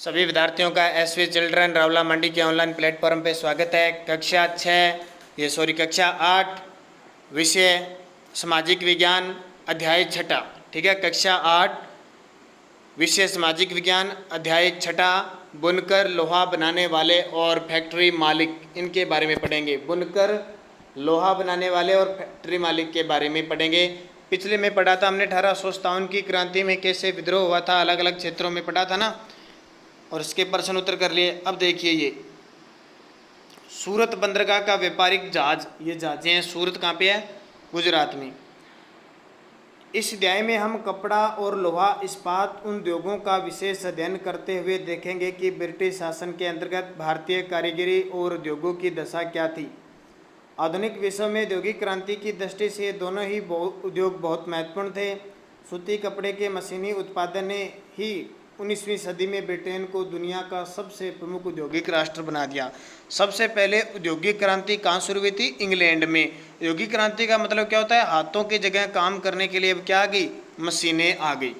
सभी विद्यार्थियों का एसवी चिल्ड्रन रावला मंडी के ऑनलाइन प्लेटफॉर्म पे स्वागत है। कक्षा 8 विषय सामाजिक विज्ञान अध्याय 6। ठीक है, कक्षा 8 विषय सामाजिक विज्ञान अध्याय 6 बुनकर, लोहा बनाने वाले और फैक्ट्री मालिक, इनके बारे में पढ़ेंगे। बुनकर, लोहा बनाने वाले और फैक्ट्री मालिक के बारे में पढ़ेंगे। पिछले में पढ़ा था हमने 1857 की क्रांति में कैसे विद्रोह हुआ था, अलग अलग क्षेत्रों में पढ़ा था ना, और इसके प्रश्न उत्तर कर लिए। अब देखिए, ये सूरत बंदरगाह का व्यापारिक जहाज, ये जहाजें हैं। सूरत कहाँ पे है? गुजरात में। इस अध्याय में हम कपड़ा और लोहा इस्पात उद्योगों का विशेष अध्ययन करते हुए देखेंगे कि ब्रिटिश शासन के अंतर्गत भारतीय कारीगरी और उद्योगों की दशा क्या थी। आधुनिक विश्व में औद्योगिक क्रांति की दृष्टि से दोनों ही उद्योग बहुत महत्वपूर्ण थे। सूती कपड़े के मशीनी उत्पादन ने ही 19वीं सदी में ब्रिटेन को दुनिया का सबसे प्रमुख औद्योगिक राष्ट्र बना दिया। सबसे पहले औद्योगिक क्रांति कहाँ शुरू हुई थी? इंग्लैंड में। औद्योगिक क्रांति का मतलब क्या होता है? हाथों की जगह काम करने के लिए अब क्या आ गई? मशीनें आ गई।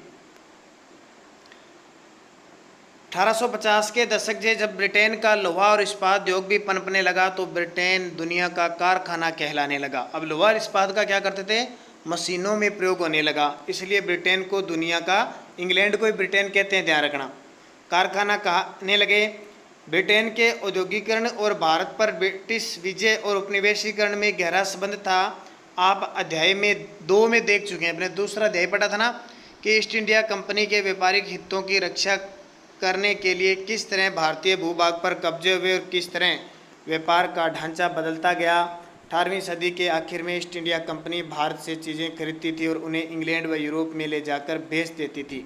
1850 के दशक से जब ब्रिटेन का लोहा और इस्पात उद्योग भी पनपने लगा तो ब्रिटेन दुनिया का कारखाना कहलाने लगा। अब लोहा और इस्पात का क्या करते थे? मशीनों में प्रयोग होने लगा, इसलिए ब्रिटेन को दुनिया का, इंग्लैंड को ही ब्रिटेन कहते हैं, ध्यान रखना, कारखाना कहने लगे। ब्रिटेन के औद्योगिकरण और भारत पर ब्रिटिश विजय और उपनिवेशीकरण में गहरा संबंध था। आप अध्याय में 2 में देख चुके हैं, अपने दूसरा अध्याय पढ़ा था ना कि ईस्ट इंडिया कंपनी के व्यापारिक हितों की रक्षा करने के लिए किस तरह भारतीय भूभाग पर कब्जे हुए और किस तरह व्यापार का ढांचा बदलता गया। 18वीं सदी के आखिर में ईस्ट इंडिया कंपनी भारत से चीज़ें खरीदती थी और उन्हें इंग्लैंड व यूरोप में ले जाकर बेच देती थी।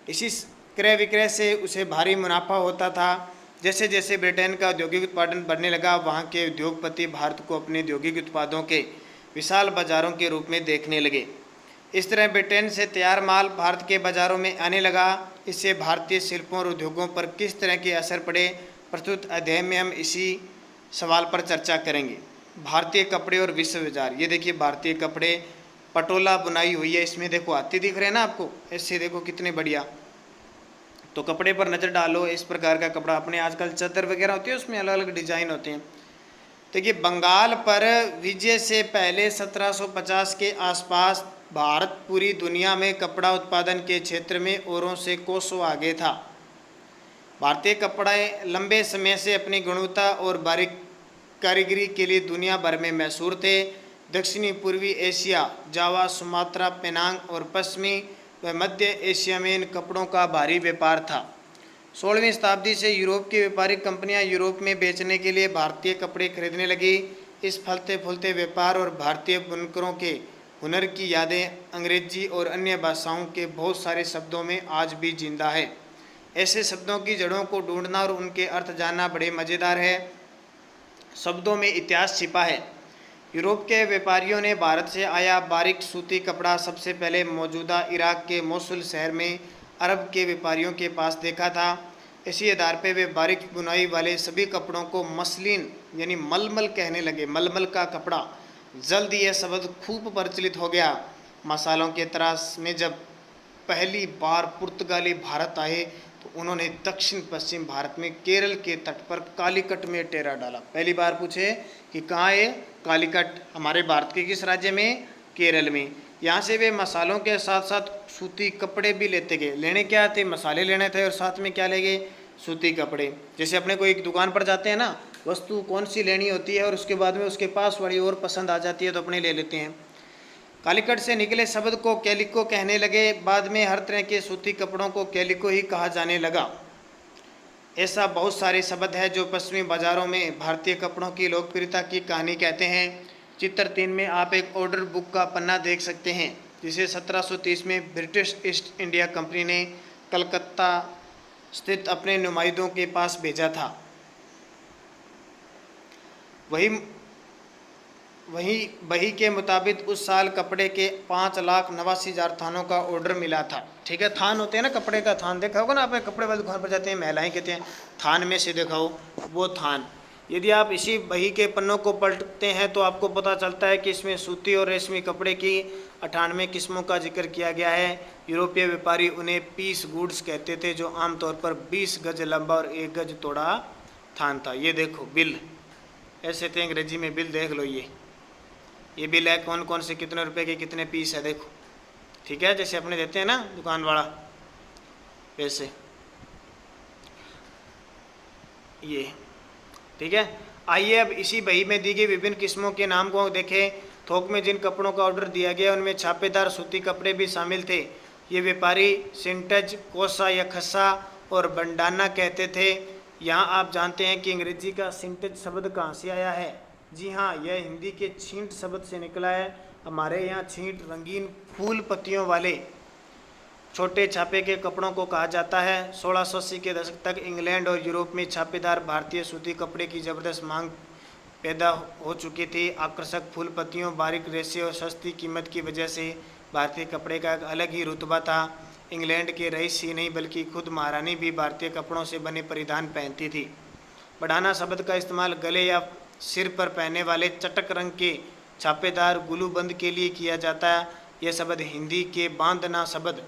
इसी क्रय विक्रय से उसे भारी मुनाफा होता था। जैसे जैसे ब्रिटेन का औद्योगिक उत्पादन बढ़ने लगा, वहाँ के उद्योगपति भारत को अपने औद्योगिक उत्पादों के विशाल बाजारों के रूप में देखने लगे। इस तरह ब्रिटेन से तैयार माल भारत के बाज़ारों में आने लगा। इससे भारतीय शिल्पों और उद्योगों पर किस तरह के असर पड़े, प्रस्तुत अध्याय में हम इसी सवाल पर चर्चा करेंगे। भारतीय कपड़े और विश्व बाजार। ये देखिए, भारतीय कपड़े, पटोला बुनाई हुई है, इसमें देखो हाथी दिख रहे हैं ना आपको, ऐसे देखो कितने बढ़िया। तो कपड़े पर नज़र डालो, इस प्रकार का कपड़ा, अपने आजकल चादर वगैरह होती है उसमें अलग अलग डिजाइन होते हैं। देखिए, बंगाल पर विजय से पहले 1750 के आसपास भारत पूरी दुनिया में कपड़ा उत्पादन के क्षेत्र में औरों से कोसों आगे था। भारतीय कपड़े लंबे समय से अपनी गुणवत्ता और बारीक कारीगरी के लिए दुनिया भर में मशहूर थे। दक्षिणी पूर्वी एशिया, जावा, सुमात्रा, पेनांग और पश्चिमी व मध्य एशिया में इन कपड़ों का भारी व्यापार था। 16वीं शताब्दी से यूरोप की व्यापारिक कंपनियां यूरोप में बेचने के लिए भारतीय कपड़े खरीदने लगी। इस फलते फूलते व्यापार और भारतीय बुनकरों के हुनर की यादें अंग्रेजी और अन्य भाषाओं के बहुत सारे शब्दों में आज भी जिंदा है। ऐसे शब्दों की जड़ों को ढूंढना और उनके अर्थ जानना बड़े मज़ेदार है। शब्दों में इतिहास छिपा है। यूरोप के व्यापारियों ने भारत से आया बारीक सूती कपड़ा सबसे पहले मौजूदा इराक के मोसुल शहर में अरब के व्यापारियों के पास देखा था। इसी आधार पर वे बारीक बुनाई वाले सभी कपड़ों को मसलिन यानी मलमल कहने लगे। मलमल का कपड़ा। जल्द यह शब्द खूब प्रचलित हो गया। मसालों के तराश में जब पहली बार पुर्तगाली भारत आए तो उन्होंने दक्षिण पश्चिम भारत में केरल के तट पर कालीकट में डेरा डाला। पहली बार पूछे कि कहाँ है? कालीकट हमारे भारत के किस राज्य में? केरल में। यहाँ से वे मसालों के साथ साथ सूती कपड़े भी लेते गए। लेने क्या थे? मसाले लेने थे और साथ में क्या ले गए? सूती कपड़े। जैसे अपने को एक दुकान पर जाते हैं ना, वस्तु कौन सी लेनी होती है और उसके बाद में उसके पास वाली और पसंद आ जाती है तो अपने ले लेते हैं। कालीकट से निकले शब्द को कैलिको कहने लगे। बाद में हर तरह के सूती कपड़ों को कैलिको ही कहा जाने लगा। ऐसा बहुत सारे शब्द है जो पश्चिमी बाज़ारों में भारतीय कपड़ों की लोकप्रियता की कहानी कहते हैं। चित्र 3 में आप एक ऑर्डर बुक का पन्ना देख सकते हैं जिसे 1730 में ब्रिटिश ईस्ट इंडिया कंपनी ने कलकत्ता स्थित अपने नुमाइंदों के पास भेजा था। वही के मुताबिक उस साल कपड़े के 5,89,000 थानों का ऑर्डर मिला था। ठीक है, थान होते हैं ना, कपड़े का थान देखा होगा ना आपने, कपड़े वाली दुकान पर जाते हैं, महिलाएं कहते हैं थान में से दिखाओ, वो थान। यदि आप इसी बही के पन्नों को पलटते हैं तो आपको पता चलता है कि इसमें सूती और रेशमी कपड़े की 98 किस्मों का जिक्र किया गया है। यूरोपीय व्यापारी उन्हें पीस गुड्स कहते थे, जो आमतौर पर 20 गज लंबा और 1 गज चौड़ा थान था। ये देखो बिल, ऐसे थे अंग्रेजी में बिल, देख लो ये बिल है, कौन कौन से कितने रुपए के कितने पीस है, देखो। ठीक है, जैसे अपने देते हैं ना दुकान वाला, वैसे ये। ठीक है, आइए अब इसी बही में दी गई विभिन्न किस्मों के नाम को देखें। थोक में जिन कपड़ों का ऑर्डर दिया गया उनमें छापेदार सूती कपड़े भी शामिल थे। ये व्यापारी सिंटज, कोसा या खस्सा और बंडाना कहते थे। यहाँ आप जानते हैं कि अंग्रेजी का सिंटज शब्द कहाँ से आया है। जी हाँ, यह हिंदी के छींट शब्द से निकला है। हमारे यहाँ छींट रंगीन फूल पत्तियों वाले छोटे छापे के कपड़ों को कहा जाता है। 1680 के दशक तक इंग्लैंड और यूरोप में छापेदार भारतीय सूती कपड़े की जबरदस्त मांग पैदा हो चुकी थी। आकर्षक फूल पत्तियों, बारीक रेशे और सस्ती कीमत की वजह से भारतीय कपड़े का एक अलग ही रुतबा था। इंग्लैंड के रईस ही नहीं बल्कि खुद महारानी भी भारतीय कपड़ों से बने परिधान पहनती थी। बढ़ाना शब्द का इस्तेमाल गले या सिर पर पहनने वाले चटक रंग के छापेदार गुलूबंद के लिए किया जाता है। यह शब्द हिंदी के बांधना शब्द,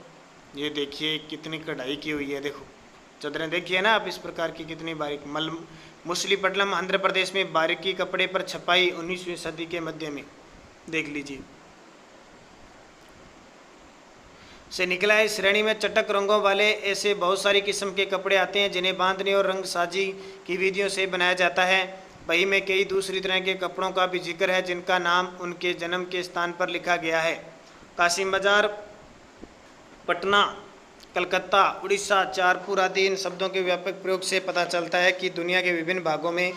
ये देखिए कितनी कढ़ाई की हुई है, देखो चादरें देखिए ना आप इस प्रकार की कितनी बारीक। मुसलीपट्टनम आंध्र प्रदेश में बारीकी कपड़े पर छपाई 19वीं सदी के मध्य में, देख लीजिए, से निकला है। इस श्रेणी में चटक रंगों वाले ऐसे बहुत सारी किस्म के कपड़े आते हैं जिन्हें बांधने और रंग साजी की विधियों से बनाया जाता है। वही में कई दूसरी तरह के कपड़ों का भी जिक्र है जिनका नाम उनके जन्म के स्थान पर लिखा गया है। कासिम बाजार, पटना, कलकत्ता, उड़ीसा, चारपुर आदि इन शब्दों के व्यापक प्रयोग से पता चलता है कि दुनिया के विभिन्न भागों में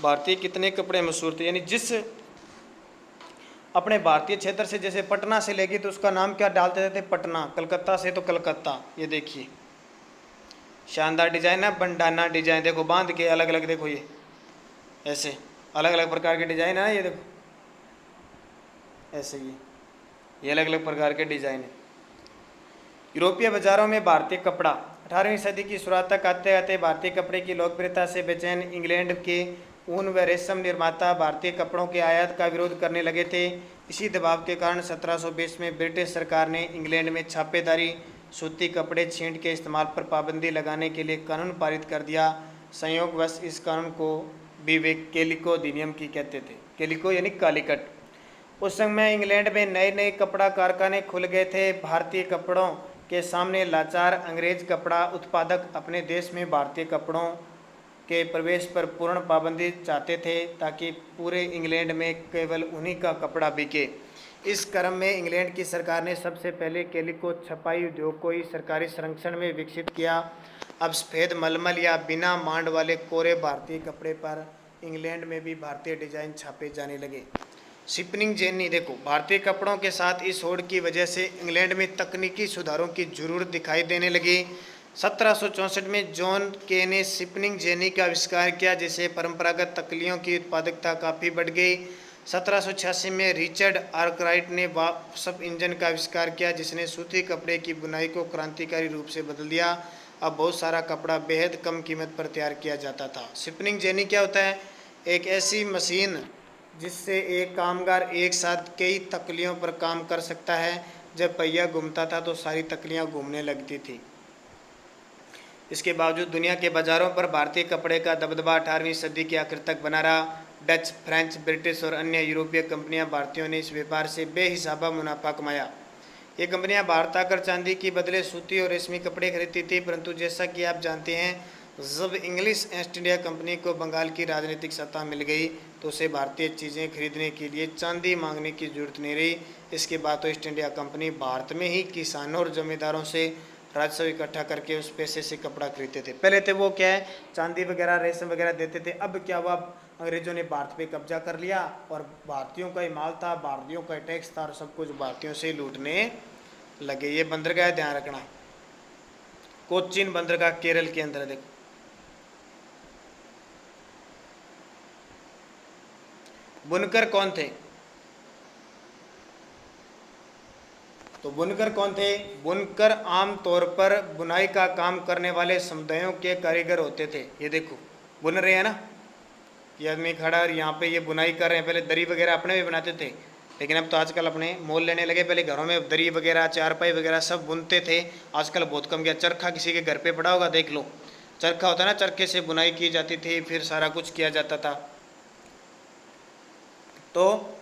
भारतीय कितने कपड़े मशहूर थे। यानी जिस अपने भारतीय क्षेत्र से जैसे पटना से लेगी तो उसका नाम क्या डाल देते थे, पटना। कलकत्ता से तो कलकत्ता। ये देखिए शानदार डिजाइन है, बंडाना डिजाइन, देखो बांध के अलग अलग, देखो ये ऐसे अलग अलग प्रकार के डिजाइन है। ये देखो ऐसे ये अलग अलग प्रकार के डिजाइन है। यूरोपीय बाजारों में भारतीय कपड़ा 18वीं सदी की शुरुआत तक आते आते भारतीय कपड़े की लोकप्रियता से बेचैन इंग्लैंड के ऊन व रेशम निर्माता भारतीय कपड़ों के आयात का विरोध करने लगे थे। इसी दबाव के कारण 1720 में ब्रिटिश सरकार ने इंग्लैंड में छापेदारी सूती कपड़े छींट के इस्तेमाल पर पाबंदी लगाने के लिए कानून पारित कर दिया। संयोगवश इस कानून को भी वे कैलिको अधिनियम की कहते थे। कैलिको यानी कालीकट। उस समय इंग्लैंड में नए नए कपड़ा कारखाने खुल गए थे। भारतीय कपड़ों के सामने लाचार अंग्रेज कपड़ा उत्पादक अपने देश में भारतीय कपड़ों के प्रवेश पर पूर्ण पाबंदी चाहते थे ताकि पूरे इंग्लैंड में केवल उन्हीं का कपड़ा बिके। इस क्रम में इंग्लैंड की सरकार ने सबसे पहले कैलिको छपाई उद्योग को ही सरकारी संरक्षण में विकसित किया। अब सफ़ेद मलमल या बिना मांड वाले कोरे भारतीय कपड़े पर इंग्लैंड में भी भारतीय डिजाइन छापे जाने लगे। स्पिनिंग जेनी, देखो भारतीय कपड़ों के साथ इस होड़ की वजह से इंग्लैंड में तकनीकी सुधारों की जरूरत दिखाई देने लगी। 1764 में जॉन के ने स्पिनिंग जेनी का आविष्कार किया, जिससे परंपरागत तकलियों की उत्पादकता काफ़ी बढ़ गई। 1786 में रिचर्ड आर्कराइट ने वास्प इंजन का आविष्कार किया, जिसने सूती कपड़े की बुनाई को क्रांतिकारी रूप से बदल दिया। अब बहुत सारा कपड़ा बेहद कम कीमत पर तैयार किया जाता था। स्पिनिंग जेनी क्या होता है? एक ऐसी मशीन जिससे एक कामगार एक साथ कई तकलियों पर काम कर सकता है। जब पहिया घूमता था तो सारी तकलियां घूमने लगती थी। इसके बावजूद दुनिया के बाज़ारों पर भारतीय कपड़े का दबदबा 18वीं सदी के आखिर तक बना रहा। डच, फ्रेंच, ब्रिटिश और अन्य यूरोपीय कंपनियां भारतीयों ने इस व्यापार से बेहिसाबा मुनाफा कमाया। ये कंपनियां भारत आकर चांदी की बदले सूती और रेशमी कपड़े खरीदती थी, परंतु जैसा कि आप जानते हैं, जब इंग्लिश ईस्ट इंडिया कंपनी को बंगाल की राजनीतिक सत्ता मिल गई तो उसे भारतीय चीज़ें खरीदने के लिए चांदी मांगने की जरूरत नहीं रही। इसके बाद तो ईस्ट इंडिया कंपनी भारत में ही किसानों और जमींदारों से राजस्व इकट्ठा करके उस पैसे से कपड़ा खरीदते थे। पहले थे वो क्या है, चांदी वगैरह रेशम वगैरह देते थे। अब क्या हुआ, अंग्रेजों ने भारत पे कब्जा कर लिया और भारतीयों का ही माल था, भारतीयों का टैक्स था और सब कुछ भारतीयों से लूटने लगे। ये बंदरगाह ध्यान रखना, कोचीन बंदरगाह केरल के अंदर। देखो बुनकर कौन थे? तो बुनकर कौन थे? बुनकर आमतौर पर बुनाई का काम करने वाले समुदायों के कारीगर होते थे। ये देखो बुन रहे हैं ना, ये आदमी खड़ा है और यहाँ पे ये बुनाई कर रहे हैं। पहले दरी वगैरह अपने भी बनाते थे, लेकिन अब तो आजकल अपने मोल लेने लगे। पहले घरों में दरी वगैरह चारपाई वगैरह सब बुनते थे, आजकल बहुत कम गया। चरखा किसी के घर पे पड़ा होगा, देख लो, चरखा होता है ना, चरखे से बुनाई की जाती थी, फिर सारा कुछ किया जाता था। तो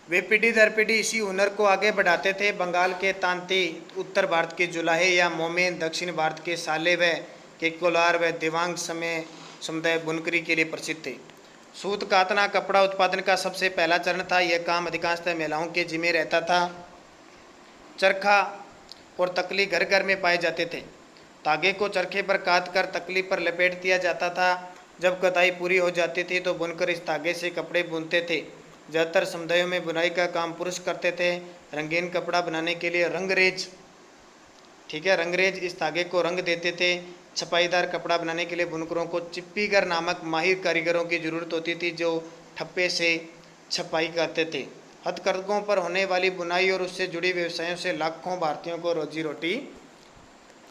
वे पीढ़ी दर पीढ़ी इसी हुनर को आगे बढ़ाते थे। बंगाल के तांती, उत्तर भारत के जुलाहे या मोमेन, दक्षिण भारत के साले व के कोलार व दिवांग समय समुदाय बुनकरी के लिए प्रसिद्ध थे। सूत कातना कपड़ा उत्पादन का सबसे पहला चरण था। यह काम अधिकांशतः महिलाओं के जिम्मे रहता था। चरखा और तकली घर घर में पाए जाते थे। धागे को चरखे पर काट कर तकली पर लपेट दिया जाता था। जब कताई पूरी हो जाती थी तो बुनकर इस धागे से कपड़े बुनते थे। ज़्यादातर समुदायों में बुनाई का काम पुरुष करते थे। रंगीन कपड़ा बनाने के लिए रंगरेज, ठीक है, रंगरेज इस धागे को रंग देते थे। छपाईदार कपड़ा बनाने के लिए बुनकरों को चिप्पीगर नामक माहिर कारीगरों की ज़रूरत होती थी, जो ठप्पे से छपाई करते थे। हथकरघों पर होने वाली बुनाई और उससे जुड़ी व्यवसायों से लाखों भारतीयों को रोजी रोटी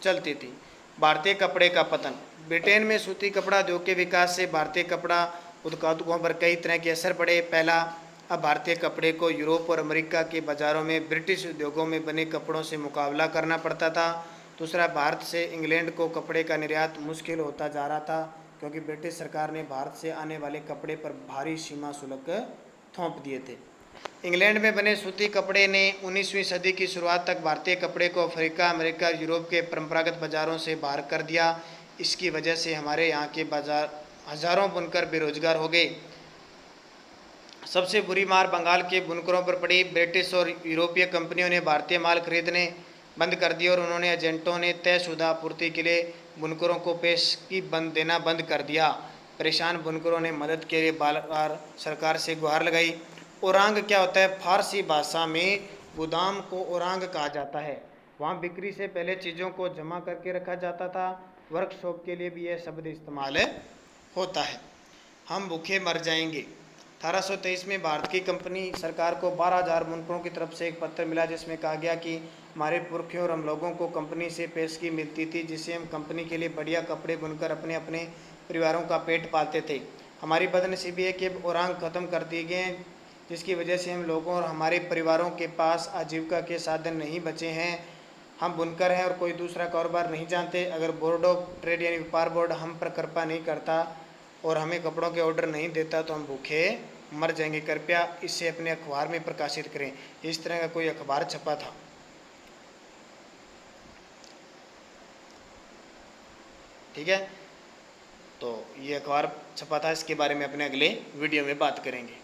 चलती थी। भारतीय कपड़े का पतन। ब्रिटेन में सूती कपड़ा उद्योग के विकास से भारतीय कपड़ा उत्पादकों पर कई तरह के असर पड़े। पहला, अब भारतीय कपड़े को यूरोप और अमेरिका के बाज़ारों में ब्रिटिश उद्योगों में बने कपड़ों से मुकाबला करना पड़ता था। दूसरा, भारत से इंग्लैंड को कपड़े का निर्यात मुश्किल होता जा रहा था, क्योंकि ब्रिटिश सरकार ने भारत से आने वाले कपड़े पर भारी सीमा शुल्क थोप दिए थे। इंग्लैंड में बने सूती कपड़े ने 19वीं सदी की शुरुआत तक भारतीय कपड़े को अफ्रीका, अमेरिका, यूरोप के परंपरागत बाज़ारों से बाहर कर दिया। इसकी वजह से हमारे यहाँ के बाजार हजारों बुनकर बेरोजगार हो गए। सबसे बुरी मार बंगाल के बुनकरों पर पड़ी। ब्रिटिश और यूरोपीय कंपनियों ने भारतीय माल खरीदने बंद कर दिए और उन्होंने एजेंटों ने तयशुदा आपूर्ति के लिए बुनकरों को पेशगी देना बंद कर दिया। परेशान बुनकरों ने मदद के लिए बार बार सरकार से गुहार लगाई। ओरांग क्या होता है? फारसी भाषा में गोदाम को ओरांग कहा जाता है। वहाँ बिक्री से पहले चीज़ों को जमा करके रखा जाता था। वर्कशॉप के लिए भी यह शब्द इस्तेमाल होता है। हम भूखे मर जाएंगे। 1823 में भारत की कंपनी सरकार को 12,000 बुनकरों की तरफ से एक पत्र मिला, जिसमें कहा गया कि हमारे पुरखों और हम लोगों को कंपनी से पेशगी मिलती थी, जिससे हम कंपनी के लिए बढ़िया कपड़े बुनकर अपने अपने परिवारों का पेट पालते थे। हमारी बदनसीबी है कि अब ओरांग ख़त्म कर दिए गए हैं, जिसकी वजह से हम लोगों और हमारे परिवारों के पास आजीविका के साधन नहीं बचे हैं। हम बुनकर हैं और कोई दूसरा कारोबार नहीं जानते। अगर बोर्ड ऑफ ट्रेड यानी व्यापार बोर्ड हम पर कृपा नहीं करता और हमें कपड़ों के ऑर्डर नहीं देता तो हम भूखे मर जाएंगे। कृपया इसे अपने अखबार में प्रकाशित करें। इस तरह का कोई अखबार छपा था। ठीक है, तो ये अखबार छपा था, इसके बारे में अपने अगले वीडियो में बात करेंगे।